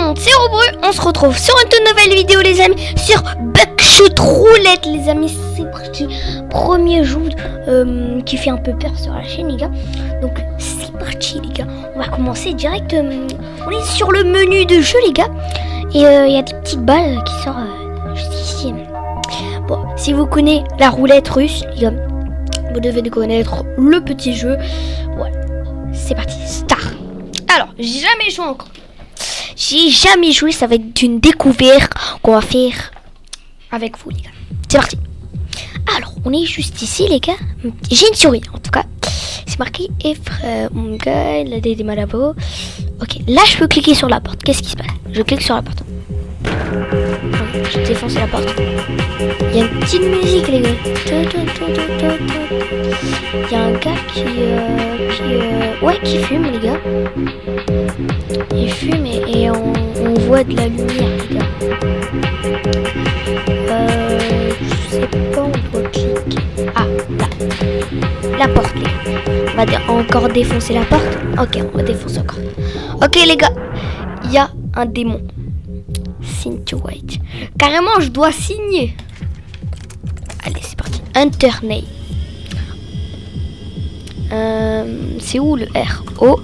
monde, c'est Robru. On se retrouve sur une toute nouvelle vidéo les amis, sur Buckshoot Roulette les amis. C'est parti, premier jeu qui fait un peu peur sur la chaîne les gars. Donc c'est parti les gars, on va commencer direct. On est sur le menu de jeu les gars. Et il y a des petites balles qui sortent juste ici. Bon, si vous connaissez la roulette russe les gars, vous devez connaître le petit jeu. Voilà, c'est parti, start. Alors, j'ai jamais joué encore. J'ai jamais joué, ça va être une découverte qu'on va faire avec vous les gars. C'est parti. Alors, on est juste ici les gars. J'ai une souris en tout cas. C'est marqué mon gars, il a des malabos. Ok, là je peux cliquer sur la porte. Qu'est-ce qui se passe? Je clique sur la porte. Je défonce la porte. Il y a une petite musique les gars. Il y a un gars qui fume les gars. Il fume et on voit de la lumière les gars. Je sais pas, on doit cliquer. Ah là, la porte les gars. On va encore défoncer la porte. Ok, on va défoncer encore. Ok les gars, il y a un démon. Sign to white. Carrément, je dois signer. Allez, c'est parti. Internate. C'est où le R? O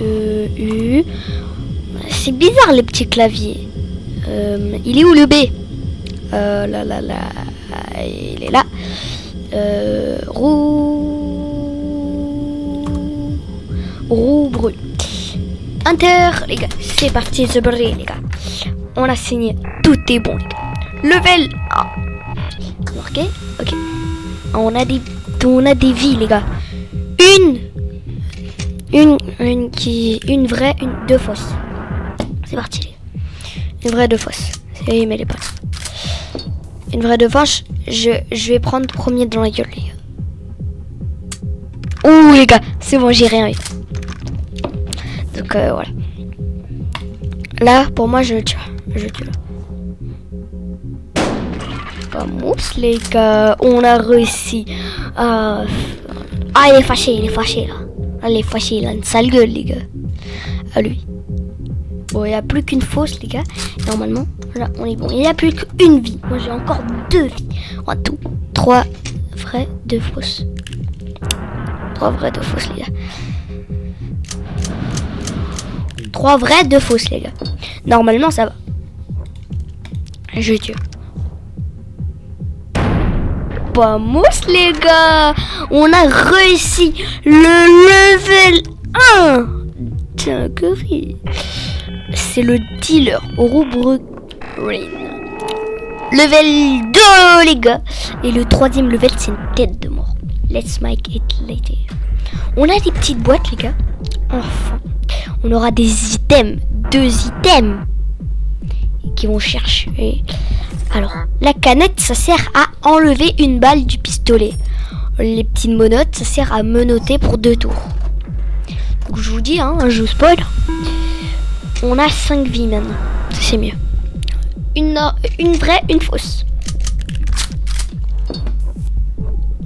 U. C'est bizarre les petits claviers. Il est où le B? Là. Il est là. Roue brûle. Enter les gars, c'est parti, c'est brûlé les gars. On a signé, tout est bon les gars. Level 1. Ok. On a des vies les gars. Une vraie, deux fausses. C'est parti les gars. Une vraie, deux fausses. C'est mais les potes. Une vraie, deux fausses. Je vais prendre premier dans la gueule les gars. Ouh les gars, c'est bon, j'ai rien eu. Donc voilà. Là, pour moi, je tue. Pas mousse, les gars. On a réussi. Ah, il est fâché là. Il a une sale gueule, les gars. À lui. Bon, il n'y a plus qu'une fausse, les gars. Normalement, là, on est bon. Il n'y a plus qu'une vie. Moi, j'ai encore 2 vies. En tout, 3 vraies, 2 fausses. 3 vraies, 2 fausses, les gars. 3 vraies, 2 fausses les gars. Normalement ça va. Je tue. Pas mousse les gars. On a réussi le level 1. Dinguerie. C'est le dealer Robru. Level 2 les gars. Et le 3e level c'est une tête de mort. Let's make it later. On a des petites boîtes les gars. Enfin. On aura des items, 2 items qui vont chercher. Alors, la canette, ça sert à enlever une balle du pistolet. Les petites menottes, ça sert à menotter pour 2 tours. Donc, je vous dis, je vous spoil. On a 5 vies maintenant. C'est mieux. Une vraie, une fausse.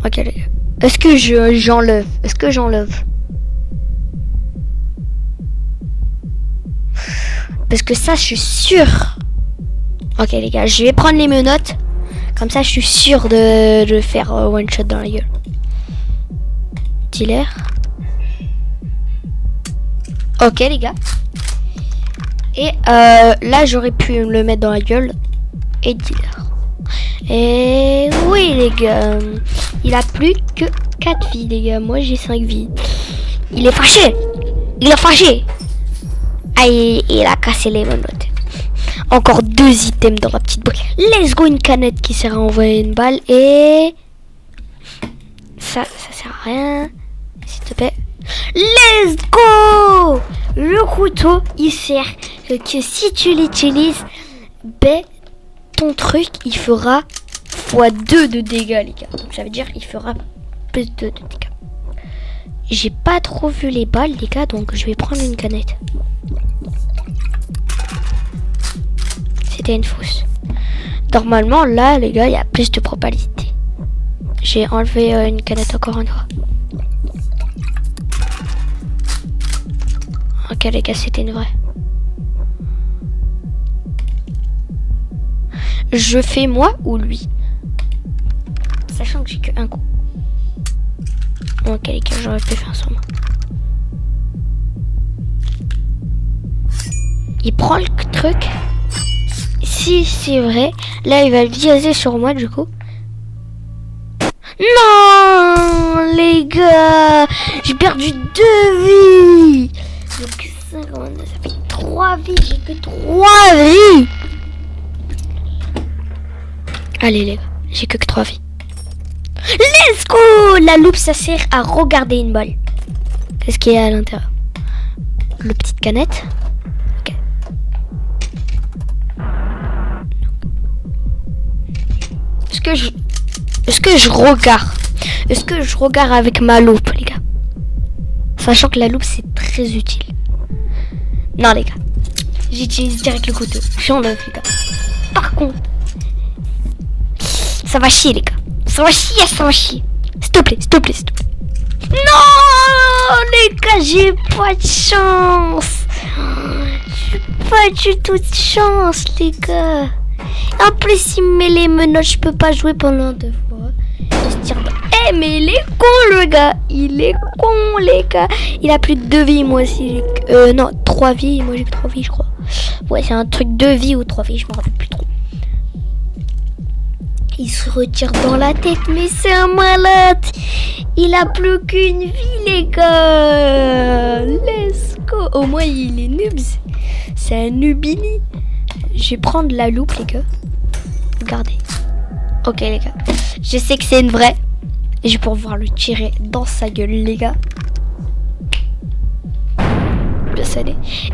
Ok, les gars. Est-ce que j'enlève? Parce que ça, je suis sûr. Ok, les gars, je vais prendre les menottes. Comme ça, je suis sûr de faire one shot dans la gueule. Dealer. Ok, les gars. Et là, j'aurais pu le mettre dans la gueule. Et dealer. Et oui, les gars. Il a plus que 4 vies, les gars. Moi, j'ai 5 vies. Il est fâché. Ah, il a cassé les menottes. Encore 2 items dans la petite boîte. Let's go, une canette qui sert à envoyer une balle. Et ça sert à rien. S'il te plaît. Let's go. Le couteau, il sert que si tu l'utilises, ton truc, il fera x2 de dégâts, les gars. Donc ça veut dire il fera plus de dégâts. J'ai pas trop vu les balles, les gars, donc je vais prendre une canette. C'était une fausse. Normalement, là, les gars, il y a plus de probabilité. J'ai enlevé une canette encore une fois. Ok, les gars, c'était une vraie. je fais moi ou lui? Sachant que j'ai que un coup. Ok les gars, j'aurais pu faire sur moi. Il prend le truc. Si c'est vrai, là il va le viser sur moi du coup. Non les gars, j'ai perdu 2 vies. Donc 52, ça fait 3 vies, j'ai que 3 vies. Allez les gars, j'ai que 3 vies. Let's go. La loupe ça sert à regarder une balle. Qu'est-ce qu'il y a à l'intérieur? Le petite canette. Ok. Est-ce que je regarde? Est-ce que je regarde avec ma loupe les gars? Sachant que la loupe c'est très utile. Non les gars, j'utilise direct le couteau. J'enlève les gars. Par contre, ça va chier les gars. Ça va chier, ça va chier. S'il te plaît, s'il te plaît, s'il te plaît. Non les gars, j'ai pas de chance. J'ai pas du tout de chance les gars. En plus il me met les menottes, je peux pas jouer pendant 2 fois. Eh mais il est con le gars. Il est con les gars. Il a plus de 2 vies, moi aussi. Non, 3 vies, moi j'ai que 3 vies je crois. Ouais c'est un truc 2 vies ou 3 vies, je me rappelle plus trop. Il se retire dans la tête, mais c'est un malade. Il a plus qu'une vie, les gars. Let's go. Au moins, il est noobs. C'est un nubini. Je vais prendre la loupe, les gars. Regardez. Ok, les gars. Je sais que c'est une vraie. Et je vais pouvoir le tirer dans sa gueule, les gars.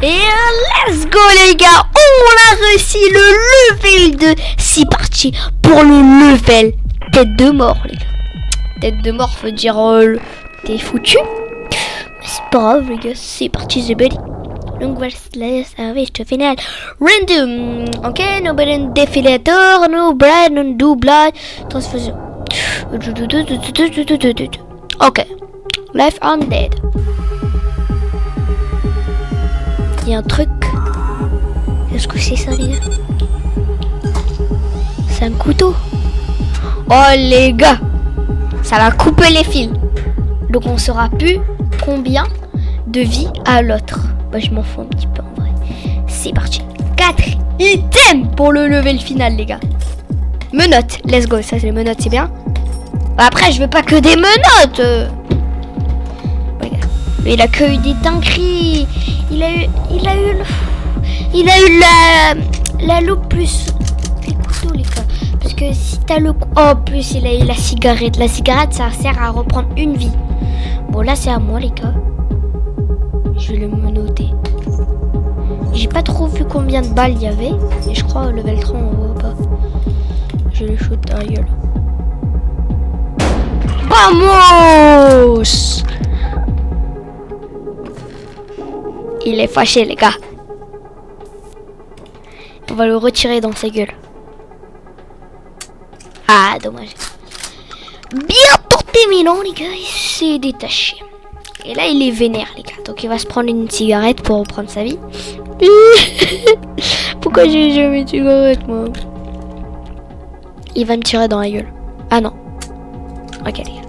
Et let's go les gars, on a réussi le level 2. C'est parti pour le level tête de mort les gars. Tête de mort veut dire t'es foutu. Mais c'est pas grave les gars, c'est parti the buddy. Donc voilà la service finale. Random. Ok, no button défilateur, no brand, no doublage, transfusion. Ok, life undead. Il y a un truc. Est-ce que c'est ça les gars? C'est un couteau. Oh les gars, ça va couper les fils. Donc on saura plus combien de vie à l'autre. Bah je m'en fous un petit peu en vrai. C'est parti. 4 items pour le level final les gars. Menottes, let's go. Ça c'est les menottes, c'est bien. Bah, après je veux pas que des menottes. Mais il a que eu des dingueries. Il a eu la loupe plus les couteaux les gars. Parce que si t'as le oh plus il a eu la cigarette. La cigarette ça sert à reprendre une vie. Bon là c'est à moi les gars. Je vais le noter. J'ai pas trop vu combien de balles il y avait. Et je crois level 3 on voit pas. Je le shoot dans la gueule. Vamos! Il est fâché les gars. On va le retirer dans sa gueule. Ah dommage. Bien porté mais non les gars, il s'est détaché. Et là il est vénère les gars. Donc il va se prendre une cigarette pour reprendre sa vie. Pourquoi j'ai jamais de cigarette moi? Il va me tirer dans la gueule. Ah non. Ok les gars.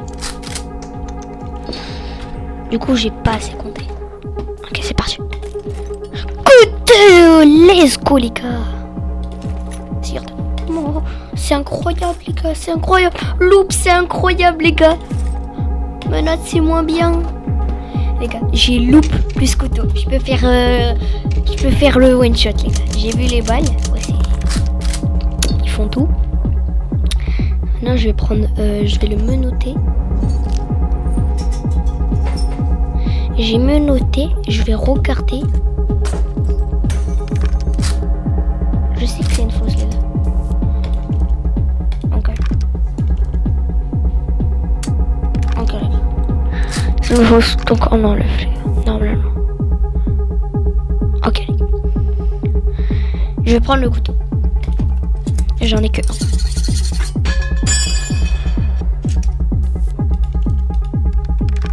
Du coup j'ai pas assez compté. Ok c'est parti. Let's go les gars. C'est incroyable les gars, c'est incroyable. Loupe c'est incroyable les gars. Menottes c'est moins bien. Les gars, j'ai loupe plus couteau. Je peux faire le one shot les gars. J'ai vu les balles. Ouais, ils font tout. Maintenant je vais prendre, je vais le menotter. J'ai menotté, je vais regarder. Je sais que c'est une fausse les gars. Ok. Ok les gars. C'est une fausse, donc on enlève les gars. Normalement. Ok les gars. Je vais prendre le couteau. J'en ai que un.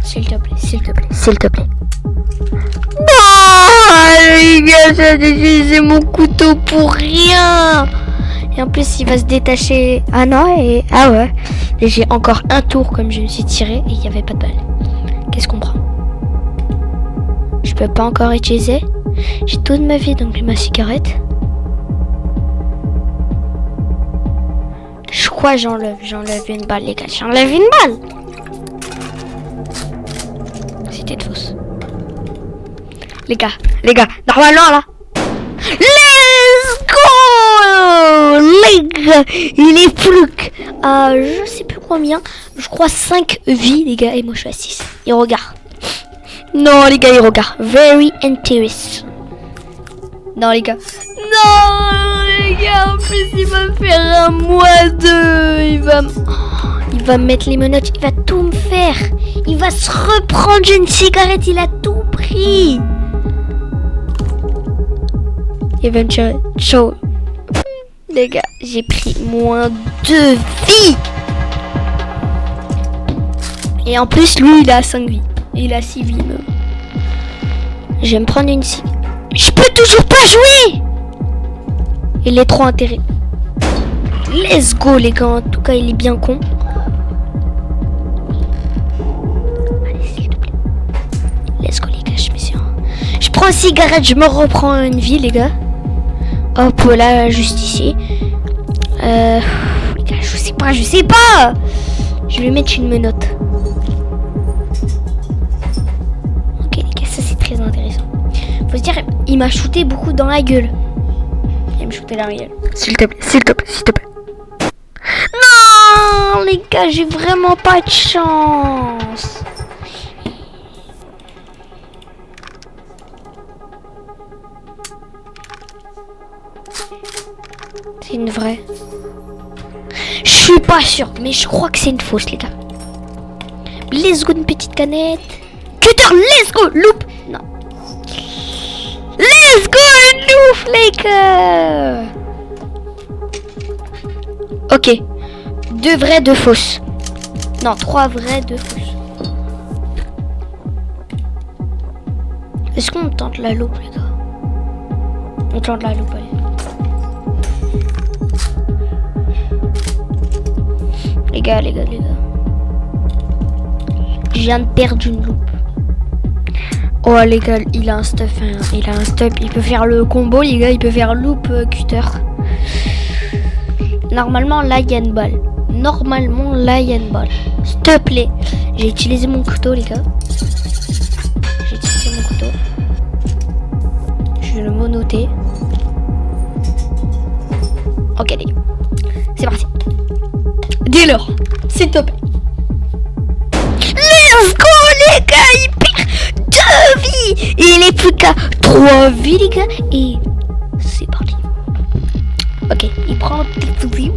S'il te plaît, s'il te plaît, s'il te plaît. Non les gars, j'ai utilisé mon couteau pour rien. Et en plus, il va se détacher. Ah non, et... Ah ouais. Et j'ai encore un tour comme je me suis tiré et il n'y avait pas de balle. Qu'est-ce qu'on prend? Je peux pas encore utiliser. J'ai toute ma vie, donc j'ai ma cigarette. Je crois que j'enlève une balle, les gars. J'enlève une balle. C'était fausse. Les gars, normalement là. Let's go! Les gars, il est plus que je sais plus combien. Je crois 5 vies, les gars. Et moi je suis à 6. Il regarde. Non, les gars, il regarde. Very interesting. Non, les gars. Non, les gars, en plus, il va faire un mois 2. Il va me mettre les menottes. Il va tout me faire. Il va se reprendre une cigarette. Il a tout pris. Il va me tirer. Ciao. Les gars, j'ai pris moins 2 vies. Et en plus, lui, il a 5 vies. Il a 6 vies même. Je vais me prendre une cigarette. Je peux toujours pas jouer. Il est trop intéressé. Let's go les gars. En tout cas il est bien con. Allez s'il te plaît. Let's go les gars. Je prends une cigarette. Je me reprends une vie les gars. Hop là juste ici. Les gars je sais pas. Je vais mettre une menotte. Ok les gars ça c'est très intéressant. Faut se dire, il m'a shooté beaucoup dans la gueule. Il me shooté dans la gueule. S'il te plaît. Non, les gars, j'ai vraiment pas de chance. C'est une vraie. Je suis pas sûr, mais je crois que c'est une fausse, les gars. Let's go, une petite canette. Cutter, let's go, loop. Non. Let's go, un louf, les gars. Ok. 2 vraies, 2 fausses. Non, 3 vraies, 2 fausses. Est-ce qu'on tente la loupe, les gars? On tente la loupe, allez. Les gars. Je viens de perdre une loupe. Oh les gars, il a un stuff, hein. Il peut faire le combo les gars, il peut faire loop cutter. Normalement là il y a une balle. S'il te plaît. J'ai utilisé mon couteau les gars. Je vais le monoter. Ok les gars. C'est parti. Dis-leur, s'il te plaît. Let's go les gars, il perd 2 vies. Il est plus qu'à 3 vies les gars. Et c'est parti. Ok, il prend 10 vies.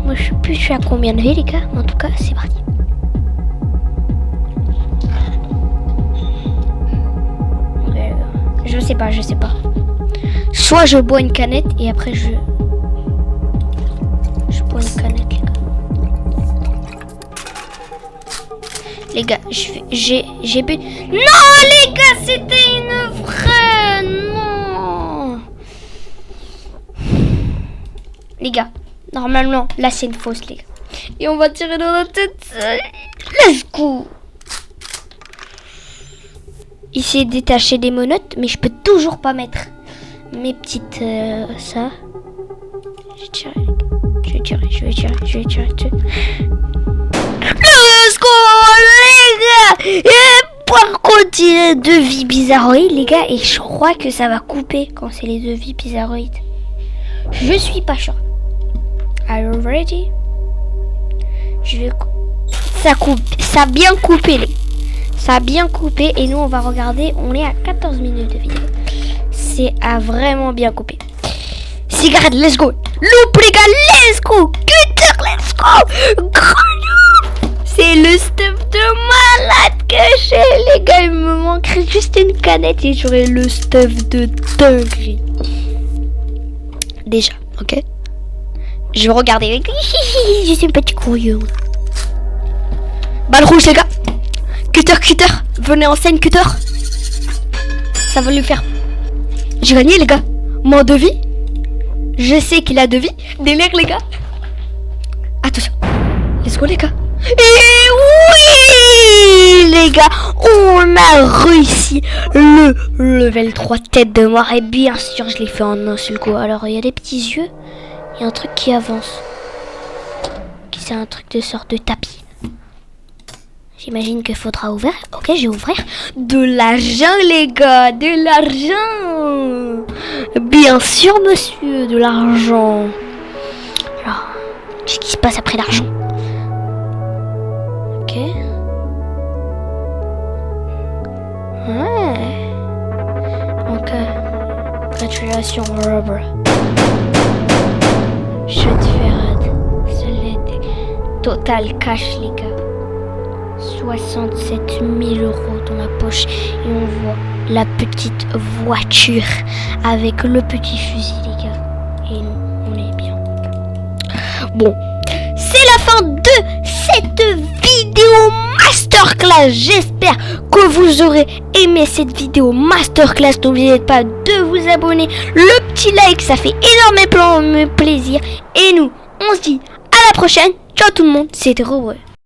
Moi je suis à combien de vies les gars. En tout cas c'est parti. Je sais pas. Soit je bois une canette et après je bois une canette les gars. J'ai bu. Non les gars, c'était une vraie. Non les gars, normalement là c'est une fausse les gars. Et on va tirer dans la tête. Let's go. Il s'est détaché des menottes, mais je peux toujours pas mettre mes petites ça. Je vais tirer. Let's go les gars. Et par contre il y a 2 vies bizarroïdes les gars. Et je crois que ça va couper quand c'est les 2 vies bizarroïdes. Je suis pas sûr. Are you ready? Ça coupe. Ça a bien coupé les gars. Ça a bien coupé et nous on va regarder. On est à 14 minutes de vidéo. C'est à vraiment bien couper. Cigarette, let's go. Loupe les gars, let's go. Cutter, let's go. C'est le stuff de malade que j'ai les gars. Il me manquerait juste une canette et j'aurais le stuff de dinguerie. Déjà, ok. Je vais regarder. Je suis un petit curieux. Balle rouge les gars. Cutter, venez en scène cutter. Ça va lui faire. J'ai gagné, les gars. Moins de vie. Je sais qu'il a de vie. Délire, les gars. Attention. Let's go, les gars. Et oui, les gars. On a réussi le level 3 tête de mort. Et bien sûr, je l'ai fait en un seul coup. Alors, il y a des petits yeux. Il y a un truc qui avance. C'est un truc de sorte de tapis. J'imagine qu'il faudra ouvrir. Ok, je vais ouvrir. De l'argent, les gars. De l'argent. Bien sûr, monsieur. De l'argent. Alors, qu'est-ce qui se passe après l'argent? Ok. Ouais. Ok. Congratulations, Robert. Je te fais solide. Total cash, les gars. 67 000 € dans la poche. Et on voit la petite voiture avec le petit fusil, les gars. Et nous, on est bien. Bon, c'est la fin de cette vidéo masterclass. J'espère que vous aurez aimé cette vidéo masterclass. N'oubliez pas de vous abonner. Le petit like, ça fait énormément plaisir. Et nous, on se dit à la prochaine. Ciao tout le monde, c'était Robert.